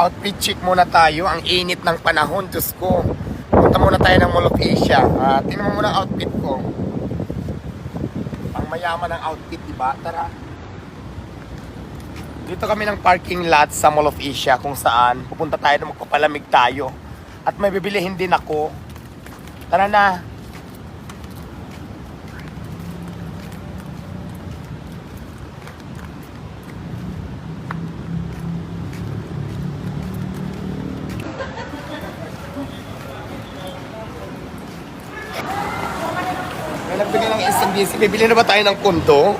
Outfit check muna tayo. Ang init ng panahon, Diyos ko. Punta muna tayo ng Mall of Asia. Tingnan mo muna ang outfit ko. Ang mayaman ng outfit, diba? Tara. Dito kami ng parking lot sa Mall of Asia kung saan pupunta tayo na magpapalamig tayo. At may bibilihin din ako. Tara na. May nagbigay ng SMBC. Bibili na ba tayo ng kondo?